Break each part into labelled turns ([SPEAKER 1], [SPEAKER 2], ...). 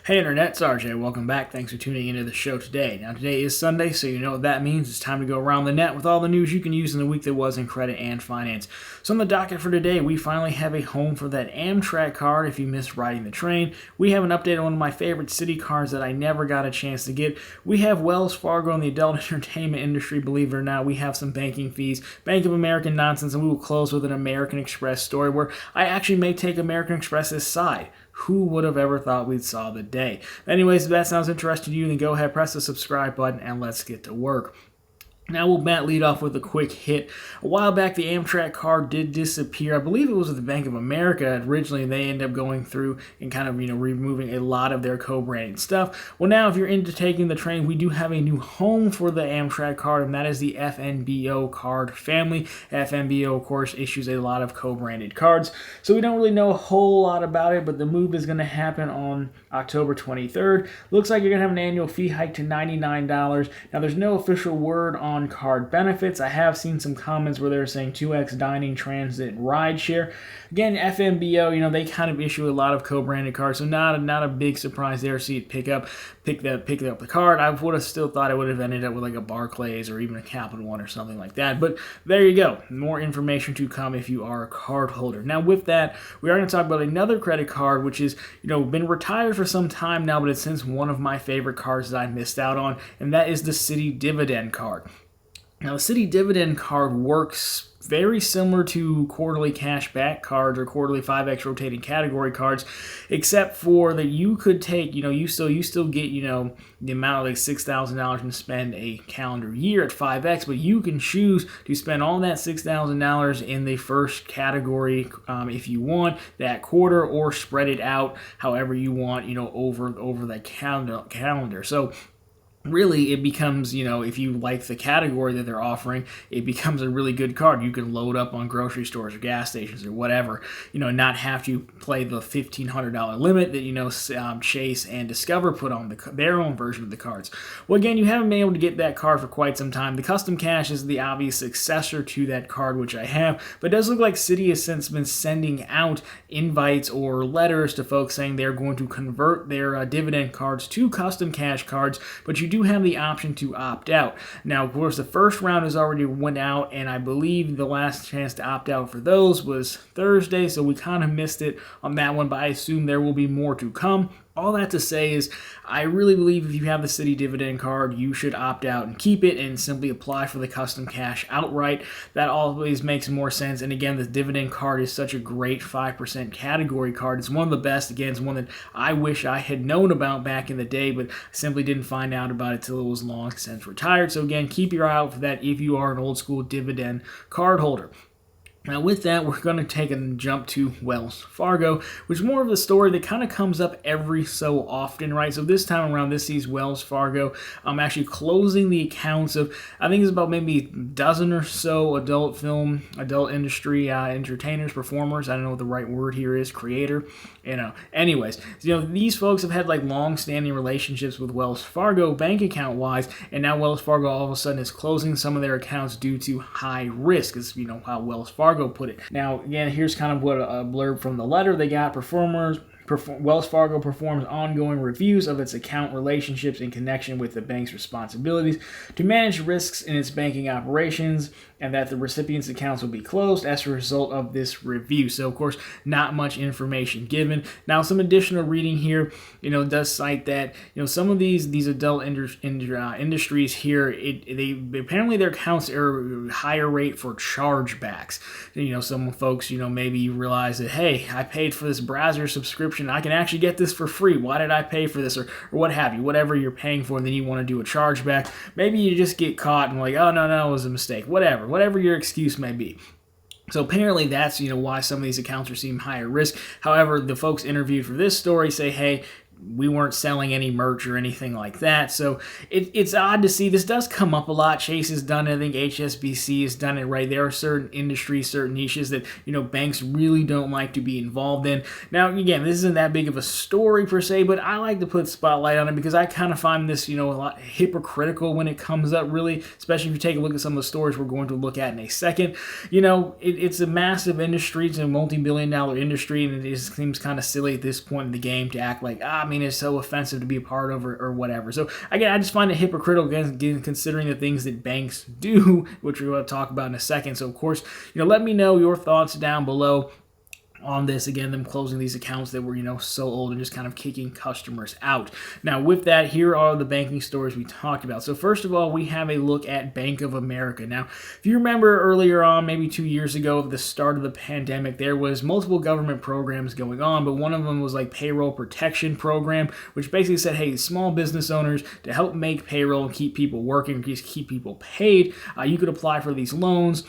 [SPEAKER 1] Hey Internet, it's RJ. Welcome back. Thanks for tuning into the show today. Now today is Sunday, so you know what that means. It's time to go around the net with all the news you can use in the week that was in credit and finance. So on the docket for today, we finally have a home for that Amtrak card if you missed riding the train. We have an update on one of my favorite Citi cards that I never got a chance to get. We have Wells Fargo in the adult entertainment industry, believe it or not. We have some banking fees, Bank of America nonsense, and we will close with an American Express story where I actually may take American Express's side. Who would have ever thought we'd saw the day? Anyways, if that sounds interesting to you, then go ahead, press the subscribe button, and let's get to work. Now we'll lead off with a quick hit. A while back, the Amtrak card did disappear. I believe it was with the Bank of America. Originally, they ended up going through and kind of, removing a lot of their co-branded stuff. Well, now if you're into taking the train, we do have a new home for the Amtrak card, and that is the FNBO card family. FNBO, of course, issues a lot of co-branded cards, so we don't really know a whole lot about it, but the move is going to happen on October 23rd. Looks like you're going to have an annual fee hike to $99. Now, there's no official word on card benefits. I have seen some comments where they're saying 2x dining, transit, rideshare. Again, FNBO, they kind of issue a lot of co-branded cards, so not a big surprise there. See it pick up the card. I would have still thought it would have ended up with like a Barclays or even a Capital One or something like that. But there you go. More information to come if you are a card holder. Now with that, we are going to talk about another credit card, which is been retired for some time now, but it's since one of my favorite cards that I missed out on, and that is the Citi Dividend card. Now, the Citi Dividend card works very similar to quarterly cash back cards or quarterly 5x rotating category cards, except for that you could take, you still get, the amount of like $6,000 and spend a calendar year at 5x, but you can choose to spend all that $6,000 in the first category if you want that quarter, or spread it out however you want, over that calendar. So really, it becomes, if you like the category that they're offering, it becomes a really good card. You can load up on grocery stores or gas stations or whatever, not have to play the $1,500 limit that, Chase and Discover put on their own version of the cards. Well, again, you haven't been able to get that card for quite some time. The Custom Cash is the obvious successor to that card, which I have, but it does look like Citi has since been sending out invites or letters to folks saying they're going to convert their dividend cards to Custom Cash cards, but you do have the option to opt out. Now, of course, the first round has already went out, and I believe the last chance to opt out for those was Thursday, so we kind of missed it on that one, but I assume there will be more to come. All that to say is, I really believe if you have the Citi Dividend card, you should opt out and keep it and simply apply for the Custom Cash outright. That always makes more sense. And again, the Dividend card is such a great 5% category card. It's one of the best. Again, it's one that I wish I had known about back in the day, but simply didn't find out about it till it was long since retired. So again, keep your eye out for that if you are an old school Dividend card holder. Now with that, we're going to take a jump to Wells Fargo, which is more of a story that kind of comes up every so often, right? So this time around, this sees Wells Fargo actually closing the accounts of, I think it's about maybe a dozen or so adult industry entertainers, performers. I don't know what the right word here is, creator. Anyways, these folks have had like long-standing relationships with Wells Fargo bank account-wise, and now Wells Fargo all of a sudden is closing some of their accounts due to high risk, is how Wells Fargo put it. Now, again, here's kind of what a blurb from the letter they got. Wells Fargo performs ongoing reviews of its account relationships in connection with the bank's responsibilities to manage risks in its banking operations, and that the recipient's accounts will be closed as a result of this review. So, of course, not much information given. Now, some additional reading here, does cite that, some of these adult industries here, they apparently their accounts are higher rate for chargebacks. Some folks, maybe you realize that, hey, I paid for this browser subscription, I can actually get this for free. Why did I pay for this? Or what have you, whatever you're paying for, and then you want to do a chargeback. Maybe you just get caught and like, oh, no, it was a mistake. Whatever your excuse may be. So apparently that's, why some of these accounts are seem higher risk. However, the folks interviewed for this story say, hey, we weren't selling any merch or anything like that. So it's odd to see. This does come up a lot. Chase has done it. I think HSBC has done it, right? There are certain industries, certain niches that, banks really don't like to be involved in. Now, again, this isn't that big of a story per se, but I like to put spotlight on it because I kind of find this, a lot hypocritical when it comes up, really, especially if you take a look at some of the stories we're going to look at in a second. It's a massive industry. It's a multi-billion-dollar industry, and it just seems kind of silly at this point in the game to act like, it's so offensive to be a part of or whatever. So, again, I just find it hypocritical, again, considering the things that banks do, which we're going to talk about in a second. So, of course, let me know your thoughts down below on this. Again, them closing these accounts that were, so old and just kind of kicking customers out. Now, with that, here are the banking stories we talked about. So first of all, we have a look at Bank of America. Now, if you remember earlier on, maybe 2 years ago, at the start of the pandemic, there was multiple government programs going on, but one of them was like payroll protection program, which basically said, hey, small business owners, to help make payroll and keep people working, just keep people paid, you could apply for these loans.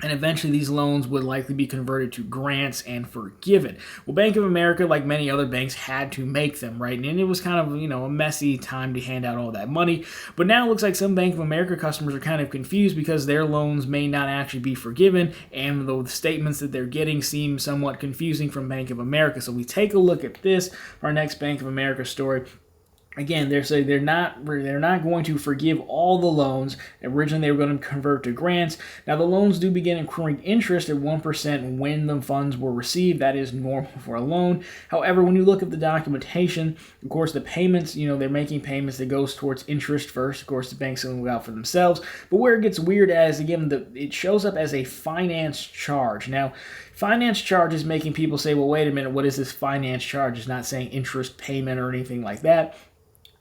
[SPEAKER 1] And eventually these loans would likely be converted to grants and forgiven. Well, Bank of America, like many other banks, had to make them, right? And it was kind of, a messy time to hand out all that money. But now it looks like some Bank of America customers are kind of confused because their loans may not actually be forgiven, and the statements that they're getting seem somewhat confusing from Bank of America. So we take a look at this for our next Bank of America story. Again, they're saying they're not going to forgive all the loans. Originally, they were going to convert to grants. Now, the loans do begin accruing interest at 1% when the funds were received. That is normal for a loan. However, when you look at the documentation, of course, the payments, they're making payments that goes towards interest first. Of course, the banks will look out for themselves. But where it gets weird it shows up as a finance charge. Now, finance charge is making people say, well, wait a minute, what is this finance charge? It's not saying interest payment or anything like that.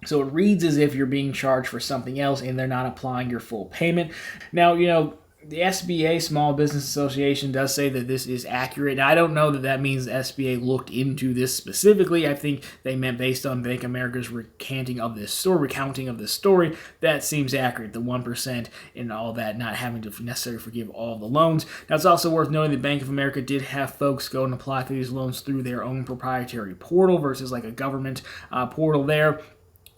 [SPEAKER 1] So it reads as if you're being charged for something else and they're not applying your full payment. Now, the SBA, Small Business Association, does say that this is accurate. Now, I don't know that means the SBA looked into this specifically. I think they meant based on Bank of America's recounting of this story, that seems accurate, the 1% and all that, not having to necessarily forgive all the loans. Now, it's also worth noting that Bank of America did have folks go and apply for these loans through their own proprietary portal versus like a government portal there.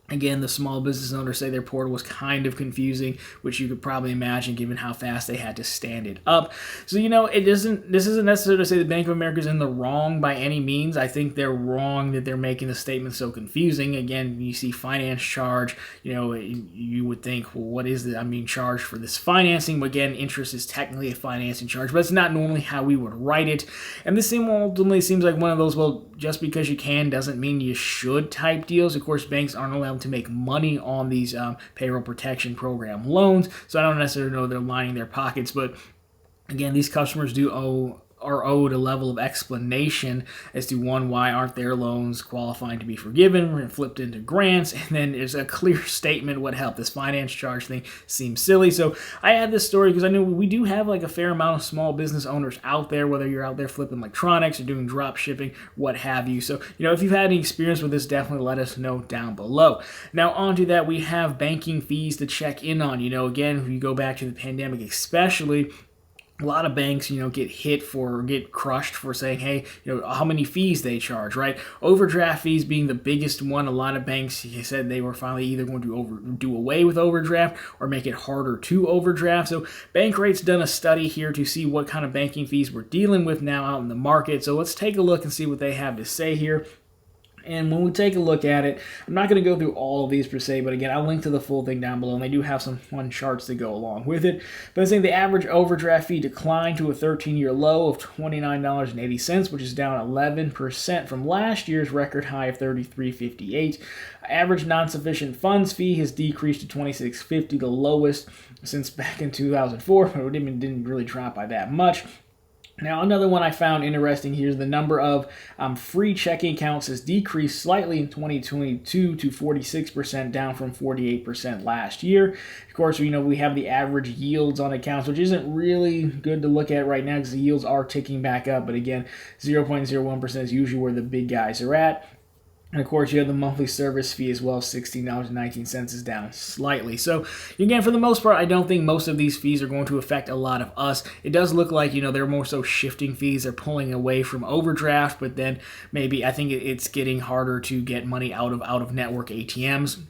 [SPEAKER 1] Again, the small business owners say their portal was kind of confusing, which you could probably imagine given how fast they had to stand it up. So, this isn't necessary to say that Bank of America is in the wrong by any means. I think they're wrong that they're making the statement so confusing. Again, you see finance charge, you would think, well, what is it? I'm being charged for this financing. But again, interest is technically a financing charge, but it's not normally how we would write it. And this ultimately seems like one of those, well, just because you can doesn't mean you should type deals. Of course, banks aren't allowed to make money on these payroll protection program loans, so I don't necessarily know they're lining their pockets, but again, these customers are owed a level of explanation as to why aren't their loans qualifying to be forgiven and flipped into grants, and then there's a clear statement what helped. This finance charge thing seems silly. So I had this story because I know we do have like a fair amount of small business owners out there, whether you're out there flipping electronics or doing drop shipping, what have you. So, if you've had any experience with this, definitely let us know down below. Now, onto that, we have banking fees to check in on. Again, if you go back to the pandemic especially, a lot of banks, get crushed for saying, hey, how many fees they charge, right? Overdraft fees being the biggest one. A lot of banks said they were finally either going to do away with overdraft or make it harder to overdraft. So Bankrate's done a study here to see what kind of banking fees we're dealing with now out in the market. So let's take a look and see what they have to say here. And when we take a look at it, I'm not going to go through all of these per se, but again, I'll link to the full thing down below, and they do have some fun charts that go along with it. But I think the average overdraft fee declined to a 13-year low of $29.80, which is down 11% from last year's record high of $33.58. Average non-sufficient funds fee has decreased to $26.50, the lowest since back in 2004, but it didn't really drop by that much. Now, another one I found interesting here is the number of free checking accounts has decreased slightly in 2022 to 46%, down from 48% last year. Of course, we have the average yields on accounts, which isn't really good to look at right now because the yields are ticking back up. But again, 0.01% is usually where the big guys are at. And of course, you have the monthly service fee as well. $16.19 is down slightly. So again, for the most part, I don't think most of these fees are going to affect a lot of us. It does look like, they're more so shifting fees. They're pulling away from overdraft, but then maybe I think it's getting harder to get money out of network ATMs,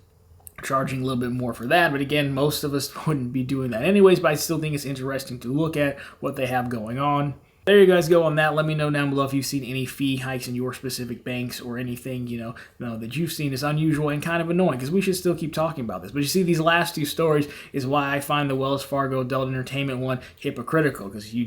[SPEAKER 1] charging a little bit more for that. But again, most of us wouldn't be doing that anyways, but I still think it's interesting to look at what they have going on. There you guys go on that. Let me know down below if you've seen any fee hikes in your specific banks or anything, that you've seen is unusual and kind of annoying, because we should still keep talking about this. But you see, these last two stories is why I find the Wells Fargo adult entertainment one hypocritical, because you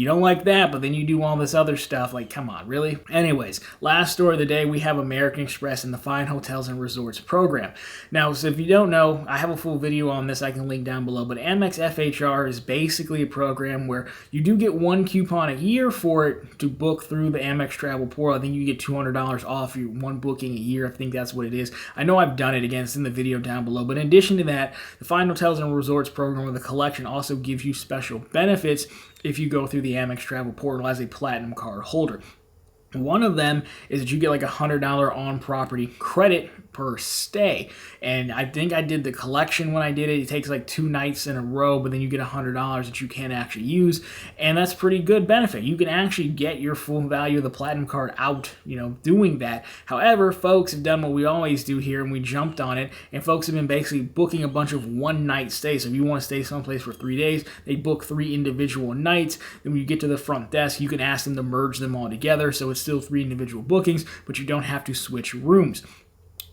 [SPEAKER 1] don't like that, but then you do all this other stuff. Like, come on, really? Anyways, last story of the day, we have American Express and the Fine Hotels and Resorts program. Now, so if you don't know, I have a full video on this I can link down below, but Amex FHR is basically a program where you do get one coupon a year for it to book through the Amex Travel Portal. I think you get $200 off your one booking a year. I think that's what it is. I know I've done it. Again, it's in the video down below. But in addition to that, the Fine Hotels and Resorts program with the collection also gives you special benefits if you go through the Amex Travel Portal as a Platinum Card holder. One of them is that you get like $100 on-property credit per stay. And I think I did the collection when I did it. It takes like 2 nights in a row, but then you get $100 that you can't actually use. And that's pretty good benefit. You can actually get your full value of the Platinum Card out, doing that. However, folks have done what we always do here, and we jumped on it. And folks have been basically booking a bunch of one-night stays. So if you want to stay someplace for 3 days, they book 3 individual nights. Then when you get to the front desk, you can ask them to merge them all together. So it's still 3 individual bookings, but you don't have to switch rooms.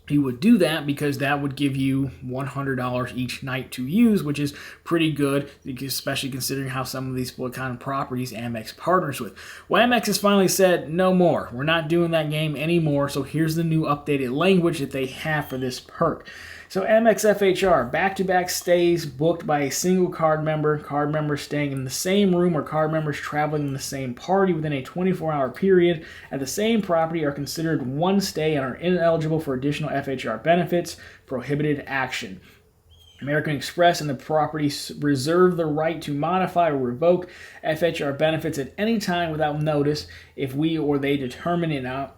[SPEAKER 1] You would do that because that would give you $100 each night to use, which is pretty good, especially considering how some of these kind of properties Amex partners with. Well, Amex has finally said, no more. We're not doing that game anymore, so here's the new updated language that they have for this perk. So Amex FHR, back-to-back stays booked by a single card members staying in the same room or card members traveling in the same party within a 24-hour period at the same property are considered one stay and are ineligible for additional FHR benefits. Prohibited action. American Express and the property reserve the right to modify or revoke FHR benefits at any time without notice if we or they determine in our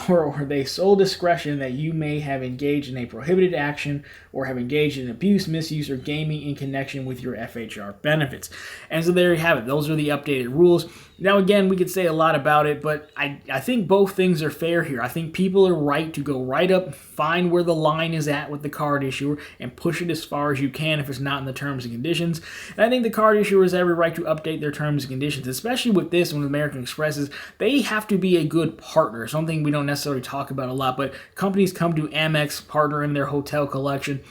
[SPEAKER 1] or their sole discretion that you may have engaged in a prohibited action or have engaged in abuse, misuse, or gaming in connection with your FHR benefits. And so there you have it. Those are the updated rules. Now, again, we could say a lot about it, but I think both things are fair here. I think people are right to go right up, find where the line is at with the card issuer, and push it as far as you can if it's not in the terms and conditions. And I think the card issuers have every right to update their terms and conditions, especially with this one with American Express. They have to be a good partner, something we don't necessarily talk about a lot, but companies come to Amex, partner in their hotel collection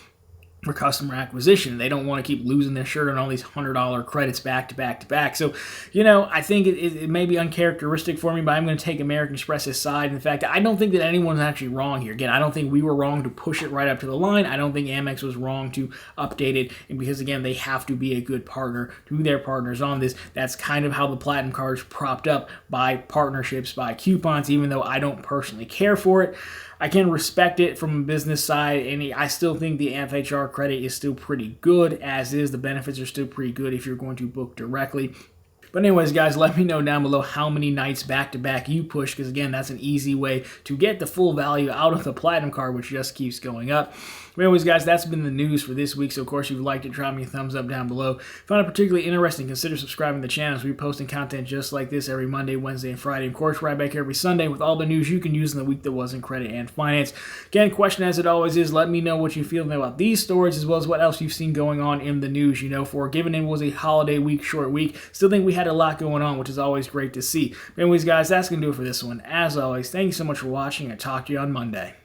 [SPEAKER 1] for customer acquisition. They don't want to keep losing their shirt on all these $100 credits back to back to back. So, I think it may be uncharacteristic for me, but I'm going to take American Express's side. In fact, I don't think that anyone's actually wrong here. Again, I don't think we were wrong to push it right up to the line. I don't think Amex was wrong to update it. And because, again, they have to be a good partner to their partners on this. That's kind of how the Platinum Card is propped up by partnerships, by coupons, even though I don't personally care for it. I can respect it from a business side, and I still think the FHR credit is still pretty good as is. The benefits are still pretty good if you're going to book directly. But anyways, guys, let me know down below how many nights back-to-back you push, because, again, that's an easy way to get the full value out of the Platinum Card, which just keeps going up. But anyways, guys, that's been the news for this week. So, of course, if you liked it, drop me a thumbs up down below. If you found it particularly interesting, consider subscribing to the channel, as we're posting content just like this every Monday, Wednesday, and Friday. Of course, right back every Sunday with all the news you can use in the week that was in credit and finance. Again, question as it always is, let me know what you feel about these stories as well as what else you've seen going on in the news. Given it was a holiday week, short week, still think we had a lot going on, which is always great to see. But anyways, guys, that's going to do it for this one. As always, thank you so much for watching. I'll talk to you on Monday.